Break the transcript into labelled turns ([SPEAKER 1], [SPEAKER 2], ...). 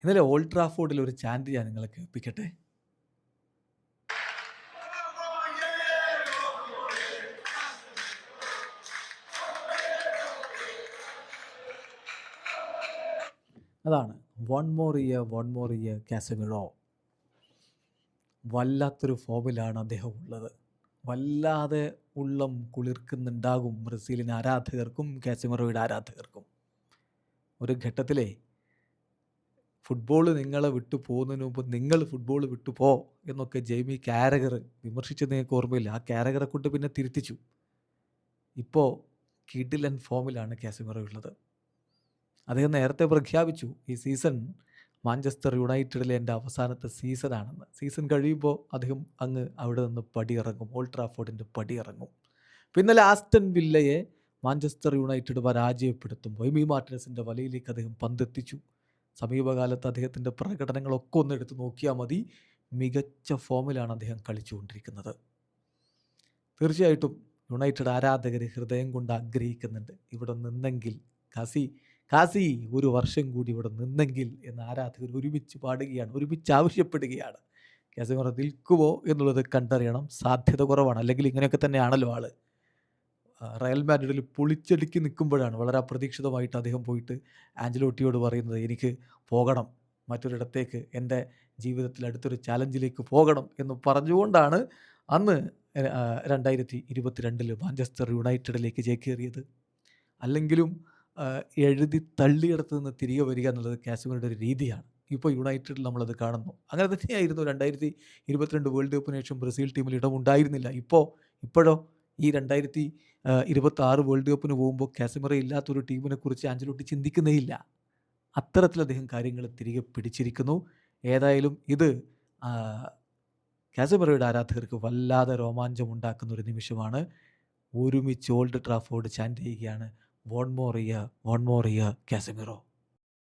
[SPEAKER 1] ഇന്നലെ ഓൾഡ് ട്രാഫോർഡിൽ ഒരു ചാൻറ്റ് ഞാൻ നിങ്ങളെ കേൾപ്പിക്കട്ടെ. അതാണ് one more year, one more year Casemiro. വല്ലാത്തൊരു ഫോമിലാണ് അദ്ദേഹം ഉള്ളത്. വല്ലാതെ ഉള്ളം കുളിർക്കുന്നുണ്ടാകും ബ്രസീലിന് ആരാധകർക്കും കാസമിറോയുടെ ആരാധകർക്കും. ഒരു ഘട്ടത്തിലെ ഫുട്ബോൾ നിങ്ങളെ വിട്ടു പോകുന്നതിന് മുമ്പ് നിങ്ങൾ ഫുട്ബോൾ വിട്ടു പോ എന്നൊക്കെ ജെയ്മി കാരഗർ വിമർശിച്ചത് നിങ്ങൾക്ക് ഓർമ്മയില്ല. ആ കാരഗറെ കൊണ്ട് പിന്നെ തിരുത്തിച്ചു. ഇപ്പോൾ കിടിലൻ ഫോമിലാണ് കാസമിറോ ഉള്ളത്. അദ്ദേഹം നേരത്തെ പ്രഖ്യാപിച്ചു ഈ സീസൺ മാഞ്ചസ്റ്റർ യുണൈറ്റഡിലെ എൻ്റെ അവസാനത്തെ സീസണാണെന്ന്. സീസൺ കഴിയുമ്പോൾ അദ്ദേഹം അങ്ങ് അവിടെ നിന്ന് പടിയിറങ്ങും, ഓൾഡ് ട്രാഫോർഡിൻ്റെ പടിയിറങ്ങും. പിന്നെ ആസ്റ്റൺ വില്ലയെ മാഞ്ചസ്റ്റർ യുണൈറ്റഡ് പരാജയപ്പെടുത്തുമ്പോൾ എമി മാർട്ടിനസിൻ്റെ വലയിലേക്ക് അദ്ദേഹം പന്തെത്തിച്ചു. സമീപകാലത്ത് അദ്ദേഹത്തിൻ്റെ പ്രകടനങ്ങളൊക്കെ ഒന്ന് എടുത്ത് നോക്കിയാൽ മതി. മികച്ച ഫോമിലാണ് അദ്ദേഹം കളിച്ചുകൊണ്ടിരിക്കുന്നത്. തീർച്ചയായിട്ടും യുണൈറ്റഡ് ആരാധകർ ഹൃദയം കൊണ്ട് ആഗ്രഹിക്കുന്നുണ്ട് ഇവിടെ നിന്നെങ്കിൽ കാസി ഒരു വർഷം കൂടി ഇവിടെ നിന്നെങ്കിൽ എന്ന് ആരാധകർ ഒരുമിച്ച് പാടുകയാണ്, ഒരുമിച്ച് ആവശ്യപ്പെടുകയാണ്. കാസമിറോ നിൽക്കുമോ എന്നുള്ളത് കണ്ടറിയണം. സാധ്യത കുറവാണ്. അല്ലെങ്കിൽ ഇങ്ങനെയൊക്കെ തന്നെയാണല്ലോ ആള്. റയൽ മാഡ്രിഡിൽ പൊളിച്ചടുക്കി നിൽക്കുമ്പോഴാണ് വളരെ അപ്രതീക്ഷിതമായിട്ട് അദ്ദേഹം പോയിട്ട് ആഞ്ചലോട്ടിയോട് പറയുന്നത് എനിക്ക് പോകണം മറ്റൊരിടത്തേക്ക്, എൻ്റെ ജീവിതത്തിൽ അടുത്തൊരു ചാലഞ്ചിലേക്ക് പോകണം എന്ന് പറഞ്ഞുകൊണ്ടാണ് അന്ന് 2022 മാഞ്ചസ്റ്റർ യുണൈറ്റഡിലേക്ക് ചേക്കേറിയത്. അല്ലെങ്കിലും എഴുതി തള്ളിയിടത്ത് നിന്ന് തിരികെ വരിക എന്നുള്ളത് കാസമിറോയുടെ ഒരു രീതിയാണ്. ഇപ്പോൾ യുണൈറ്റഡിൽ നമ്മളത് കാണുന്നു. അങ്ങനെ തന്നെയായിരുന്നു 2022 വേൾഡ് കപ്പിന് ശേഷം ബ്രസീൽ ടീമിൽ ഇടമുണ്ടായിരുന്നില്ല. ഇപ്പോഴോ ഈ 2026 വേൾഡ് കപ്പിന് പോകുമ്പോൾ കാസമിറോ ഇല്ലാത്തൊരു ടീമിനെ കുറിച്ച് ആഞ്ചലോട്ടി ചിന്തിക്കുന്നേ ഇല്ല. അത്തരത്തിൽ അദ്ദേഹം കാര്യങ്ങൾ തിരികെ പിടിച്ചിരിക്കുന്നു. ഏതായാലും ഇത് കാസമിറോയുടെ ആരാധകർക്ക് വല്ലാതെ രോമാഞ്ചം ഉണ്ടാക്കുന്ന ഒരു നിമിഷമാണ്. ഒരുമിച്ച് ഓൾഡ് ട്രാഫോർഡ് ചാൻറ്റ് ചെയ്യുകയാണ്, one more year, one more year Casemiro.